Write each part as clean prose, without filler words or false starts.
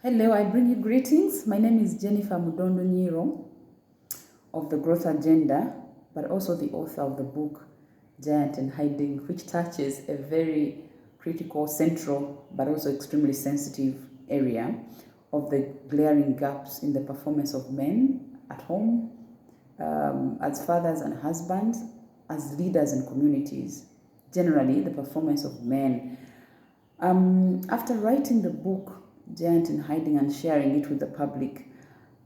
Hello, I bring you greetings. My name is Jennifer Mudondo Nyiro of the Growth Agenda, but also the author of the book Giant in Hiding, which touches a very critical, central, but also extremely sensitive area of the glaring gaps in the performance of men at home, as fathers and husbands, as leaders in communities, generally the performance of men. After writing the book Giant in Hiding and sharing it with the public,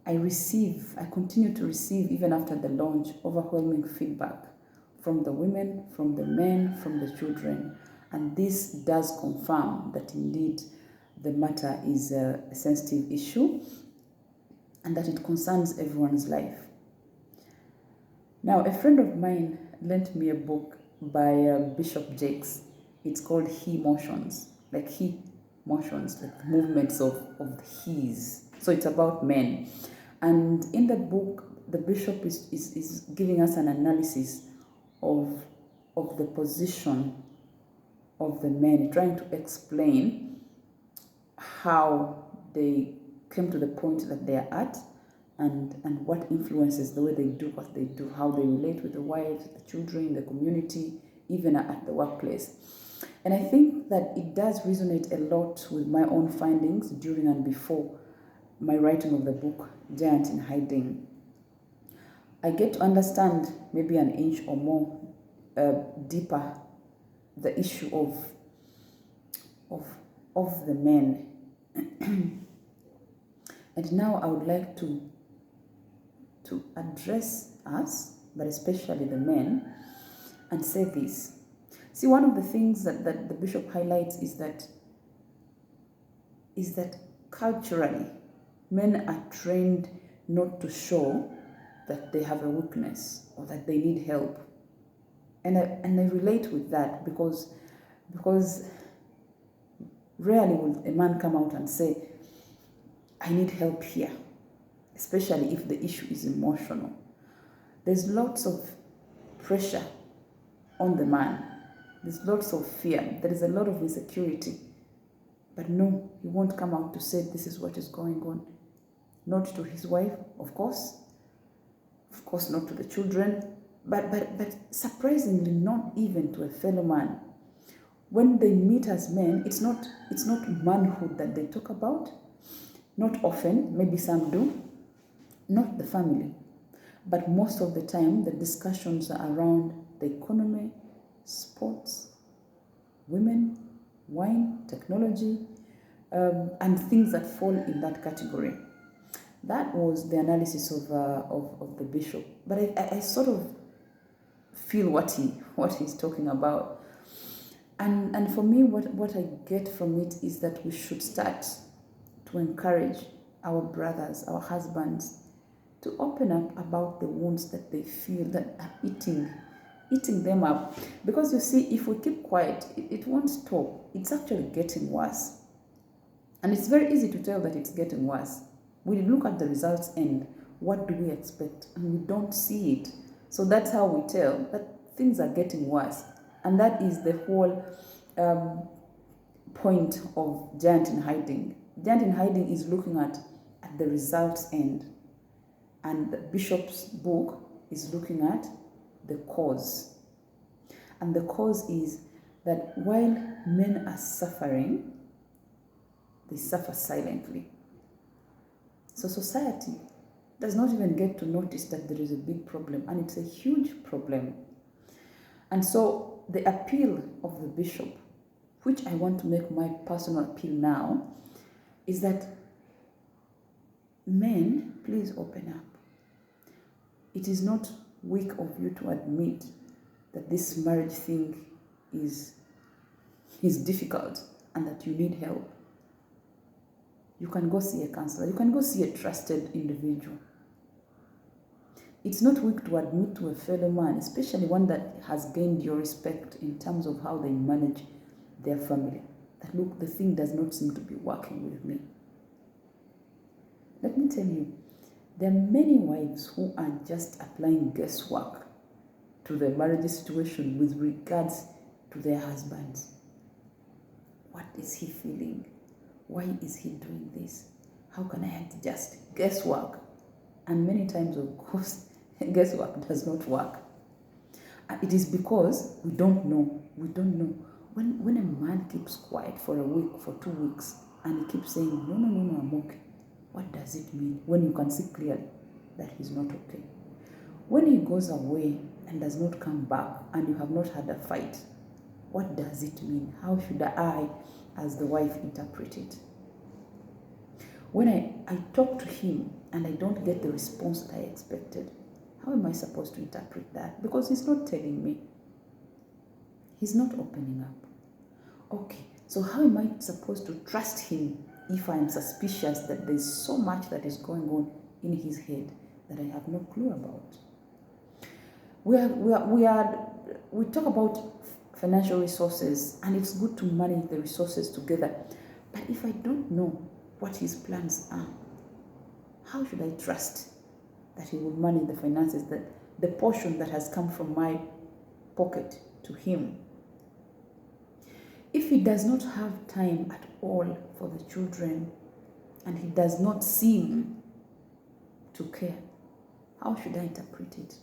I continue to receive, even after the launch, overwhelming feedback from the women, from the men, from the children. And this does confirm that indeed the matter is a sensitive issue and that it concerns everyone's life. Now, a friend of mine lent me a book by Bishop Jakes. It's called He Motions, like he motions, like movements of his. So it's about men. And in the book, the bishop is giving us an analysis of the position of the men, trying to explain how they came to the point that they are at, and what influences the way they do what they do, how they relate with the wives, the children, the community, even at the workplace. And I think that it does resonate a lot with my own findings during and before my writing of the book, Giant in Hiding. I get to understand maybe an inch or more deeper the issue of the men. And now I would like to address us, but especially the men, and say this. See, one of the things that the bishop highlights is that culturally, men are trained not to show that they have a weakness or that they need help. And I relate with that because rarely will a man come out and say, I need help here, especially if the issue is emotional. There's lots of pressure on the man. There's lots of fear. There is a lot of insecurity. But no, he won't come out to say this is what is going on. Not to his wife, of course. Of course, not to the children. But surprisingly, not even to a fellow man. When they meet as men, it's not manhood that they talk about. Not often, maybe some do. Not the family. But most of the time, the discussions are around the economy, sports, women, wine, technology, and things that fall in that category. That was the analysis of the bishop. But I sort of feel what he's talking about. And for me, what I get from it is that we should start to encourage our brothers, our husbands, to open up about the wounds that they feel that are eating them up. Because you see, if we keep quiet, it won't stop. It's actually getting worse. And it's very easy to tell that it's getting worse. We look at the results and what do we expect? And we don't see it. So that's how we tell that things are getting worse. And that is the whole point of Giant in Hiding. Giant in Hiding is looking at the results end. And the bishop's book is looking at the cause. And the cause is that while men are suffering, they suffer silently. So society does not even get to notice that there is a big problem, and it's a huge problem. And so the appeal of the bishop, which I want to make my personal appeal now, is that men, please open up. It is not weak of you to admit that this marriage thing is difficult and that you need help. You can go see a counselor. You can go see a trusted individual. It's not weak to admit to a fellow man, especially one that has gained your respect in terms of how they manage their family, that look, the thing does not seem to be working with me. Let me tell you, there are many wives who are just applying guesswork to their marriage situation with regards to their husbands. What is he feeling? Why is he doing this? How can I adjust? Guesswork. And many times, of course, guesswork does not work. And it is because we don't know. We don't know. When a man keeps quiet for a week, for 2 weeks, and he keeps saying, no, no, no, no, I'm okay. What does it mean when you can see clearly that he's not okay? When he goes away and does not come back and you have not had a fight, what does it mean? How should I, as the wife, interpret it? When I talk to him and I don't get the response that I expected, how am I supposed to interpret that? Because he's not telling me. He's not opening up. Okay, so how am I supposed to trust him if I'm suspicious that there's so much that is going on in his head that I have no clue about? We talk about financial resources, and it's good to manage the resources together. But if I don't know what his plans are, how should I trust that he will manage the finances, that the portion that has come from my pocket to him? If he does not have time at all for the children and he does not seem to care, how should I interpret it?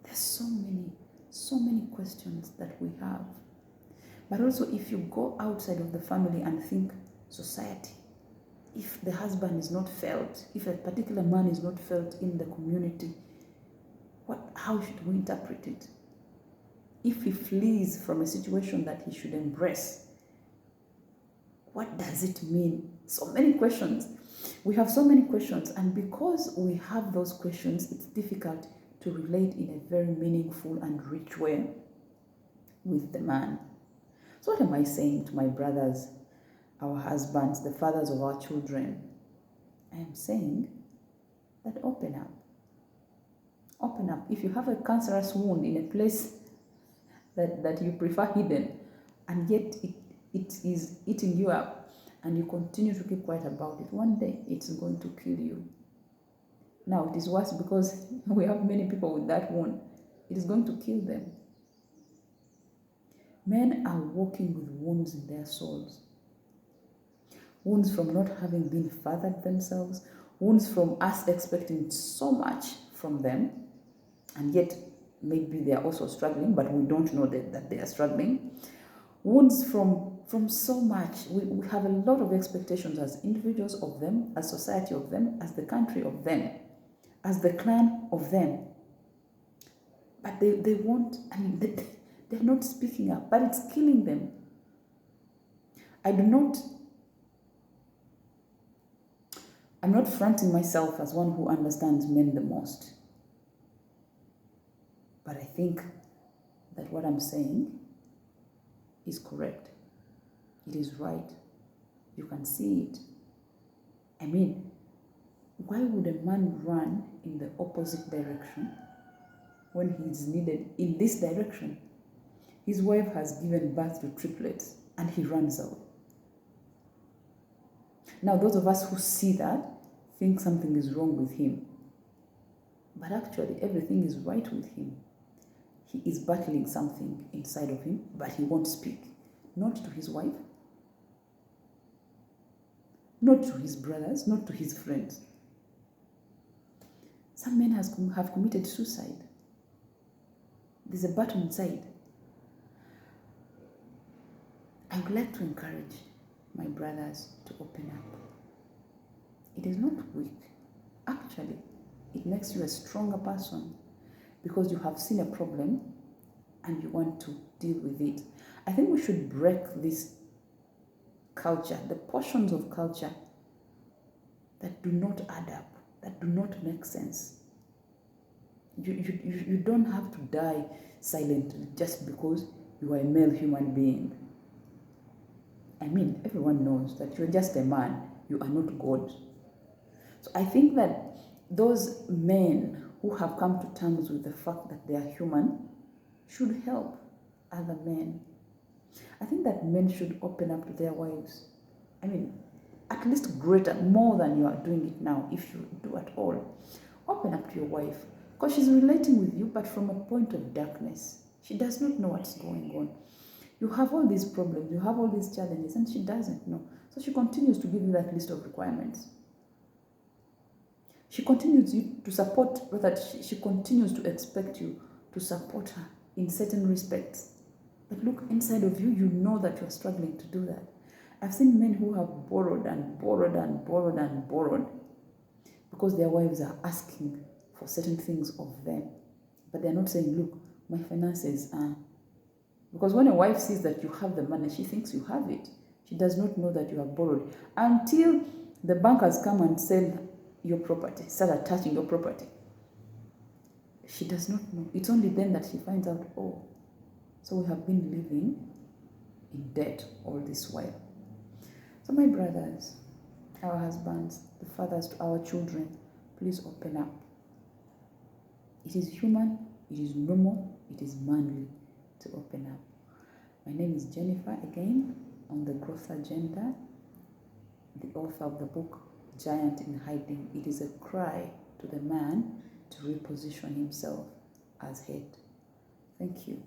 There's so many questions that we have. But also, if you go outside of the family and think society, if the husband is not felt, if a particular man is not felt in the community, how should we interpret it? If he flees from a situation that he should embrace, what does it mean? So many questions. We have so many questions, and because we have those questions, it's difficult to relate in a very meaningful and rich way with the man. So what am I saying to my brothers, our husbands, the fathers of our children? I am saying that open up. Open up. If you have a cancerous wound in a place that you prefer hidden, and yet it is eating you up, and you continue to keep quiet about it, one day it's going to kill you. Now, it is worse because we have many people with that wound. It is going to kill them. Men are walking with wounds in their souls. Wounds from not having been fathered themselves. Wounds from us expecting so much from them. And yet, maybe they are also struggling, but we don't know that they are struggling. Wounds from so much. We have a lot of expectations as individuals of them, as society of them, as the country of them, as the clan of them. But they won't, they're not speaking up, but it's killing them. I'm not fronting myself as one who understands men the most. But I think that what I'm saying is correct. It is right. You can see it. I mean, why would a man run in the opposite direction when he is needed in this direction? His wife has given birth to triplets and he runs out. Now, those of us who see that think something is wrong with him. But actually, everything is right with him. He is battling something inside of him, but he won't speak. Not to his wife, not to his brothers, not to his friends. Some men have committed suicide. There's a battle inside. I would like to encourage my brothers to open up. It is not weak. Actually, it makes you a stronger person because you have seen a problem and you want to deal with it. I think we should break this culture, the portions of culture that do not add up, that do not make sense. You don't have to die silently just because you are a male human being. I mean, everyone knows that you're just a man, you are not God. So I think that those men who have come to terms with the fact that they are human should help other men. I think that men should open up to their wives. I mean, at least greater, more than you are doing it now, if you do at all. Open up to your wife, because she's relating with you, but from a point of darkness. She does not know what's going on. You have all these problems, you have all these challenges, and she doesn't know. So she continues to give you that list of requirements. She continues to support, rather, she continues to expect you to support her in certain respects. But look, inside of you, you know that you are struggling to do that. I've seen men who have borrowed and borrowed and borrowed and borrowed because their wives are asking for certain things of them. But they're not saying, look, my finances are... Because when a wife sees that you have the money, she thinks you have it. She does not know that you have borrowed. Until the bankers come and sell your property, start attaching your property. She does not know. It's only then that she finds out, oh, so we have been living in debt all this while. So my brothers, our husbands, the fathers to our children, please open up. It is human, it is normal, it is manly to open up. My name is Jennifer, again, on the Growth Agenda, the author of the book, Giant in Hiding. It is a cry to the man to reposition himself as head. Thank you.